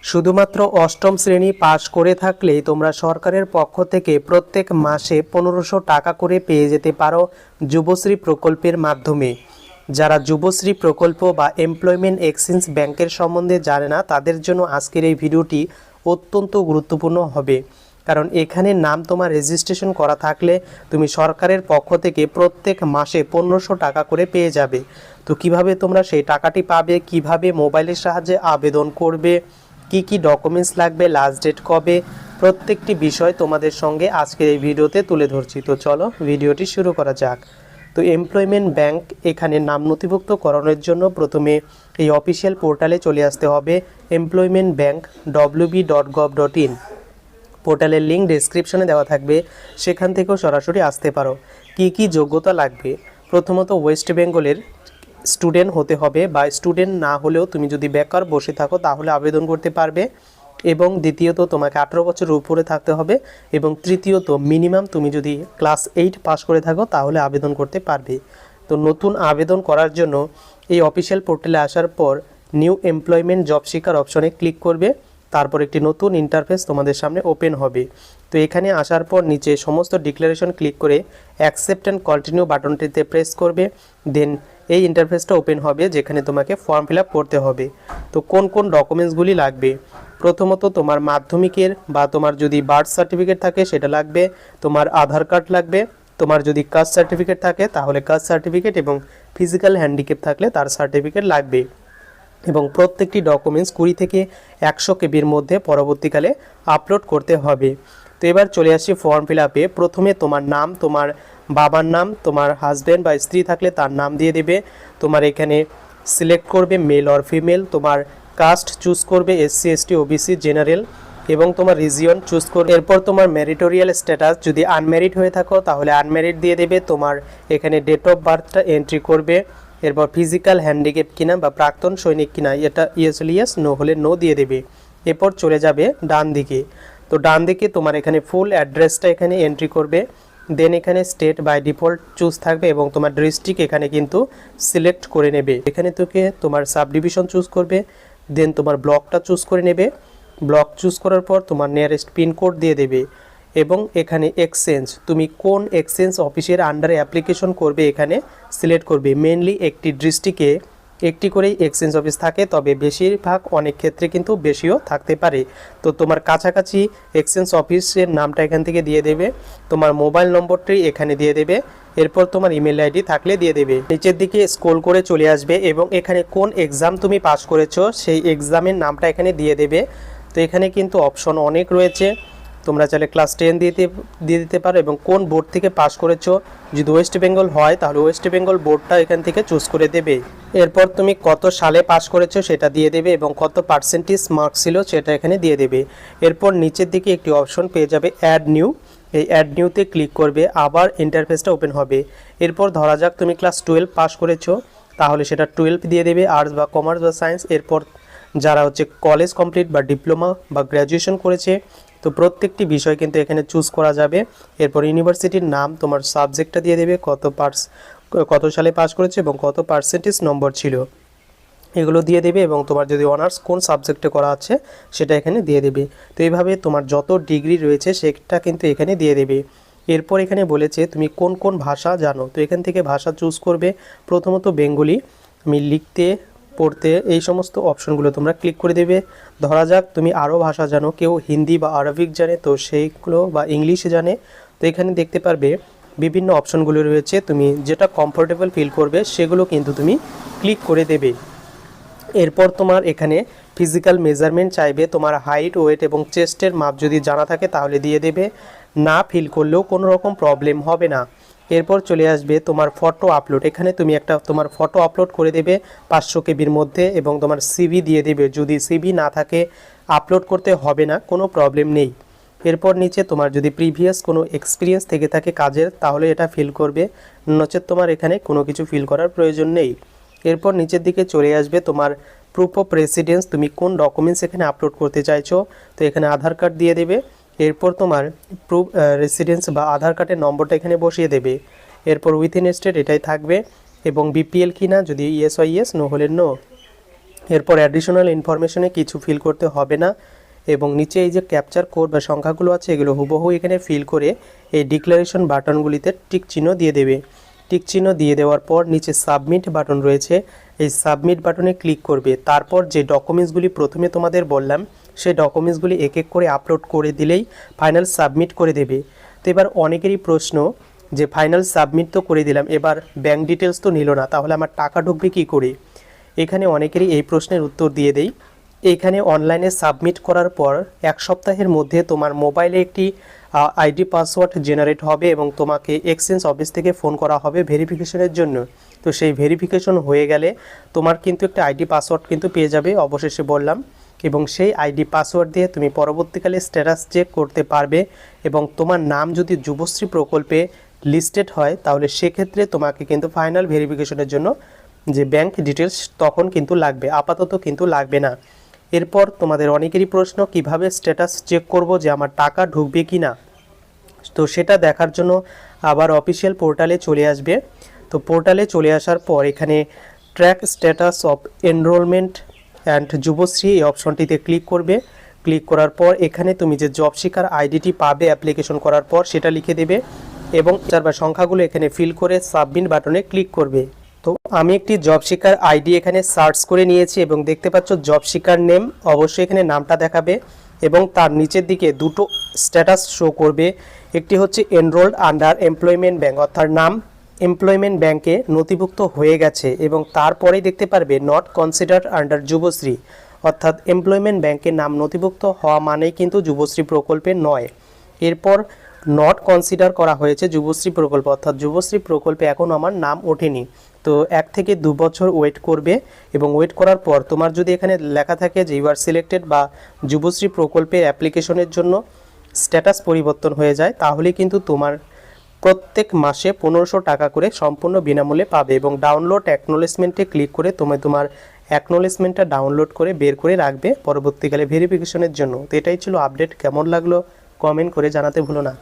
শুধুমাত্র অষ্টম শ্রেণী পাশ করে থাকলেই তোমরা সরকারের পক্ষ থেকে প্রত্যেক মাসে 1500 টাকা করে পেয়ে যেতে পারো যুবশ্রী প্রকল্পের মাধ্যমে। যারা যুবশ্রী প্রকল্প বা এমপ্লয়মেন্ট এক্সচেঞ্জ ব্যাংকের সম্বন্ধে জানে না তাদের জন্য আজকের এই ভিডিওটি অত্যন্ত গুরুত্বপূর্ণ হবে, কারণ এখানে নাম তোমার রেজিস্ট্রেশন করা থাকলে তুমি সরকারের পক্ষ থেকে প্রত্যেক মাসে 1500 টাকা করে পেয়ে যাবে। তো কিভাবে তোমরা সেই টাকাটি পাবে, কিভাবে মোবাইলের সাহায্যে আবেদন করবে, কি কি ডকুমেন্টস লাগবে, লাস্ট ডেট কবে, প্রত্যেকটি বিষয় তোমাদের সঙ্গে আজকের এই ভিডিওতে তুলে ধরছি। তো চলো ভিডিওটি শুরু করা যাক। তো এমপ্লয়মেন্ট ব্যাংক এখানে নাম নথিভুক্ত করানোর জন্য প্রথমে এই অফিসিয়াল পোর্টালে চলে আসতে হবে। এমপ্লয়মেন্ট ব্যাংক wb.gov.in পোর্টালের লিঙ্ক ডেসক্রিপশনে দেওয়া থাকবে, সেখান থেকেও সরাসরি আসতে পারো। কি কি যোগ্যতা লাগবে? প্রথমত ওয়েস্ট বেঙ্গলের স্টুডেন্ট হতে হবে, বা স্টুডেন্ট না হলেও তুমি যদি বেকার বসে থাকো তাহলে আবেদন করতে পারবে। এবং দ্বিতীয়ত তোমাকে 18 বছরের উপরে থাকতে হবে। এবং তৃতীয়ত মিনিমাম তুমি যদি ক্লাস 8 পাস করে থাকো তাহলে আবেদন করতে পারবে। তো নতুন আবেদন করার জন্য এই অফিসিয়াল পোর্টালে আসার পর নিউ এমপ্লয়মেন্ট জব সিকার অপশনে ক্লিক করবে। তারপর একটি নতুন ইন্টারফেস তোমাদের সামনে ওপেন হবে। তো এখানে আসার পর নিচে সমস্ত ডিক্লারেশন ক্লিক করে অ্যাকসেপ্ট অ্যান্ড কন্টিনিউ বাটনটিতে প্রেস করবে। দেন এই ইন্টারফেসটা ওপেন হবে, যেখানে তোমাকে ফর্ম ফিল আপ করতে হবে। তো কোন কোন ডকুমেন্টসগুলি লাগবে? প্রথমত তোমার মাধ্যমিকের বা তোমার যদি বার্থ সার্টিফিকেট থাকে সেটা লাগবে, তোমার আধার কার্ড লাগবে, তোমার যদি কাস্ট সার্টিফিকেট থাকে তাহলে কাস্ট সার্টিফিকেট, এবং ফিজিক্যাল হ্যান্ডিক্যাপ থাকলে তার সার্টিফিকেট লাগবে। এবং প্রত্যেকটি ডকুমেন্টস 20 থেকে 100 কেবির মধ্যে পরবর্তীকালে আপলোড করতে হবে। তো এবার চলে আসি ফর্ম ফিল আপে। প্রথমে তোমার নাম, তোমার বাবার নাম, তোমার হাজব্যান্ড বা স্ত্রী থাকলে তার নাম দিয়ে দেবে। তোমার এখানে সিলেক্ট করবে মেল অর ফিমেল, তোমার কাস্ট চুজ করবে SC ST OBC জেনারেল, এবং তোমার রিজিয়ন চুজ করবে। এরপর তোমার ম্যারিটোরিয়াল স্ট্যাটাস, যদি আনম্যারিড হয়ে থাকো তাহলে আনম্যারিড দিয়ে দেবে। তোমার এখানে ডেট অফ বার্থটা এন্ট্রি করবে। এরপর ফিজিক্যাল হ্যান্ডিক্যাপ কিনা বা প্রাক্তন সৈনিক কিনা, এটা ইয়েস হলে ইয়েস, নো হলে নো দিয়ে দেবে। এরপর চলে যাবে ডান দিকে। তো ডান দিকে তোমার এখানে ফুল অ্যাড্রেসটা এখানে এন্ট্রি করবে। দেন এখানে স্টেট বাই ডিফল্ট চুজ থাকবে, এবং তোমার ডিস্ট্রিক্ট এখানে কিন্তু সিলেক্ট করে নেবে। এখানে তোকে তোমার সাব ডিভিশন চুজ করবে। দেন তোমার ব্লকটা চুজ করে নেবে। ব্লক চুজ করার পর তোমার নিয়ারেস্ট পিনকোড দিয়ে দেবে। এবং এখানে এক্সচেঞ্জ, তুমি কোন এক্সচেঞ্জ অফিসের আন্ডারে অ্যাপ্লিকেশন করবে এখানে সিলেক্ট করবে। মেনলি একটি ডিস্ট্রিক্টে একটি করেই এক্সচেঞ্জ অফিস থাকে, তবে বেশিরভাগ অনেক ক্ষেত্রে কিন্তু বেশিও থাকতে পারে। তো তোমার কাছাকাছি এক্সচেঞ্জ অফিসের নামটা এখান থেকে দিয়ে দেবে। তোমার মোবাইল নম্বরটি এখানে দিয়ে দেবে। এরপর তোমার ইমেল আইডি থাকলে দিয়ে দেবে। নিচের দিকে স্ক্রল করে চলে আসবে, এবং এখানে কোন এক্সাম তুমি পাস করেছো সেই এক্সামের নামটা এখানে দিয়ে দেবে। তো এখানে কিন্তু অপশন অনেক রয়েছে, তোমরা চাইলে ক্লাস 10 দিয়ে দিতে পারো, এবং কোন বোর্ড থেকে পাস করেছো। যদি ওয়েস্ট বেঙ্গল হয় তাহলে ওয়েস্ট বেঙ্গল বোর্ডটা এখান থেকে চুজ করে দেবে। এরপর তুমি কত সালে পাস করেছো সেটা দিয়ে দেবে, এবং কত পার্সেন্টেজ মার্কস ছিল সেটা এখানে দিয়ে দেবে। এরপর নিচের দিকে একটি অপশন পেয়ে যাবে অ্যাড নিউ। এই অ্যাড নিউতে ক্লিক করবে, আবার ইন্টারফেসটা ওপেন হবে। এরপর ধরা যাক তুমি ক্লাস 12 পাস করেছো, তাহলে সেটা 12 দিয়ে দেবে, আর্টস বা কমার্স বা সায়েন্স। এরপর যারা হচ্ছে কলেজ কমপ্লিট বা ডিপ্লোমা বা গ্র্যাজুয়েশন করেছে, তো প্রত্যেকটি বিষয় কিন্তু এখানে চুজ করা যাবে। এরপর ইউনিভার্সিটির নাম, তোমার সাবজেক্টটা দিয়ে দেবে, কত সালে পাস করেছে এবং কত পার্সেন্টেজ নম্বর ছিল, এগুলো দিয়ে দেবে। এবং তোমার যদি অনার্স কোন সাবজেক্টে করা আছে সেটা এখানে দিয়ে দেবে। তো এইভাবে তোমার যত ডিগ্রি রয়েছে সেটা কিন্তু এখানে দিয়ে দেবে। এরপর এখানে বলেছে তুমি কোন কোন ভাষা জানো, তো এখান থেকে ভাষা চুজ করবে। প্রথমত বেঙ্গলি, আমি লিখতে পড়তে এই সমস্ত অপশনগুলো তোমরা ক্লিক করে দেবে। ধরা যাক তুমি আরও ভাষা জানো, কেউ হিন্দি বা আরবিক জানে, তো সেইগুলো বা ইংলিশে জানে। তো এখানে দেখতে পারবে বিভিন্ন অপশনগুলো রয়েছে, তুমি যেটা কমফোর্টেবল ফিল করবে সেগুলো কিন্তু তুমি ক্লিক করে দেবে। এরপর তোমার এখানে ফিজিক্যাল মেজারমেন্ট চাইবে, তোমার হাইট, ওয়েট এবং চেস্টের মাপ যদি জানা থাকে তাহলে দিয়ে দেবে, না ফিল করলেও কোনো রকম প্রবলেম হবে না। এরপর চলে আসবে তোমার ফটো আপলোড। এখানে তুমি একটা তোমার ফটো আপলোড করে দেবে 500 কেবির মধ্যে, এবং তোমার সিভি দিয়ে দেবে। যদি সিভি না থাকে আপলোড করতে হবে না, কোনো প্রবলেম নেই। এরপর নিচে তোমার যদি প্রিভিয়াস কোনো এক্সপিরিয়েন্স থেকে থাকে কাজের তাহলে এটা ফিল করবে, নচেত তোমার এখানে কোনো কিছু ফিল করার প্রয়োজন নেই। এরপর নিচের দিকে চলে আসবে তোমার প্রুফ অফ রেসিডেন্স, তুমি কোন ডকুমেন্টস এখানে আপলোড করতে চাইছো, তো এখানে আধার কার্ড দিয়ে দেবে। এরপর তোমার প্রুফ রেসিডেন্স বা আধার কার্ডের নম্বরটা এখানে বসিয়ে দেবে। এরপর উইথিন স্টেট এটাই থাকবে, এবং বিপিএল কিনা, যদি ইয়েস হয় ইয়েস, নো হলে নো। এরপর অ্যাডিশনাল ইনফরমেশনে কিছু ফিল করতে হবে না এবং নিচে এই যে ক্যাপচার কোড বা সংখ্যাগুলো আছে এগুলো হুবহু এখানে ফিল করে এই ডিক্লারেশন বাটনগুলিতে টিক চিহ্ন দিয়ে দেবে। টিক চিহ্ন দিয়ে দেওয়ার পর নিচে সাবমিট বাটন রয়েছে, এই সাবমিট বাটনে ক্লিক করবে। তারপর যে ডকুমেন্টসগুলি প্রথমে তোমাদের বললাম সেই ডকুমেন্টসগুলি এক এক করে আপলোড করে দিলেই ফাইনাল সাবমিট করে দেবে। তো এবার অনেকেরই প্রশ্ন যে ফাইনাল সাবমিট তো করে দিলাম, এবার ব্যাঙ্ক ডিটেলস তো নিল না, তাহলে আমার টাকা ঢুকবে কী করে? এখানে অনেকেরই এই প্রশ্নের উত্তর দিয়ে দেই। এইখানে অনলাইনে সাবমিট করার পর 1 সপ্তাহের মধ্যে তোমার মোবাইলে একটি আইডি পাসওয়ার্ড জেনারেট হবে এবং তোমাকে এক্সচেঞ্জ অফিস থেকে ফোন করা হবে ভেরিফিকেশনের জন্য। তো সেই ভেরিফিকেশন হয়ে গেলে তোমার কিন্তু একটা আইডি পাসওয়ার্ড কিন্তু পেয়ে যাবে, অবশেষে বললাম, এবং সেই আইডি পাসওয়ার্ড দিয়ে তুমি পরবর্তীকালে স্ট্যাটাস চেক করতে পারবে এবং তোমার নাম যদি যুবশ্রী প্রকল্পে লিস্টেড হয় তাহলে সেক্ষেত্রে তোমাকে কিন্তু ফাইনাল ভেরিফিকেশনের জন্য যে ব্যাংক ডিটেলস তখন কিন্তু লাগবে, আপাতত কিন্তু লাগবে না। এরপর তোমাদের অনেকেরই প্রশ্ন কিভাবে স্ট্যাটাস চেক করব যে আমার টাকা ঢুকবে কি না। তো সেটা দেখার জন্য আবার অফিসিয়াল পোর্টালে চলে আসবে। তো পোর্টালে চলে আসার পর এখানে track status of enrolment and Yuvashree এই অপশনটিতে ক্লিক করবে। ক্লিক করার পর এখানে তুমি যে জব শিকার আইডিটি পাবে অ্যাপ্লিকেশন করার পর সেটা লিখে দেবে এবং সংখ্যাগুলো এখানে ফিল করে সাবমিট বাটনে ক্লিক করবে। তো আমি একটি জব শিকার আইডি এখানে সার্চ করে নিয়েছি এবং দেখতে পাচ্ছ জব শিকার নেম, অবশ্যই এখানে নামটা দেখাবে এবং তার নিচের দিকে দুটো স্ট্যাটাস শো করবে। একটি হচ্ছে এনরোলড আন্ডার এমপ্লয়মেন্ট ব্যাংক, অর্থাৎ নাম এমপ্লয়মেন্ট ব্যাংকে নথিভুক্ত হয়ে গেছে, এবং তারপরেই দেখতে পারবে নট কনসিডার্ড আন্ডার যুবশ্রী, অর্থাৎ এমপ্লয়মেন্ট ব্যাংকের নাম নথিভুক্ত হওয়া মানেই কিন্তু যুবশ্রী প্রকল্পে নয়। এরপর নট কনসিডার করা হয়েছে যুবশ্রী প্রকল্প, অর্থাৎ যুবশ্রী প্রকল্পে এখন আমার নাম ওঠেনি। তো 1 থেকে 2 বছর ওয়েট করবে এবং ওয়েট করার পর তোমার যদি এখানে লেখা থাকে যে ইউ আর সিলেক্টেড বা যুবশ্রী প্রকল্পের অ্যাপ্লিকেশনের জন্য স্ট্যাটাস পরিবর্তন হয়ে যায়, তাহলে কিন্তু তোমার প্রত্যেক মাসে 1500 টাকা করে সম্পূর্ণ বিনামূল্যে পাবে এবং ডাউনলোড অ্যাকনোলেজমেন্টে ক্লিক করে তোমার অ্যাকনোলেজমেন্টটা ডাউনলোড করে বের করে রাখবে পরবর্তীকালে ভেরিফিকেশনের জন্য। তো এটাই ছিল আপডেট। কেমন লাগলো কমেন্ট করে জানাতে ভুলো না।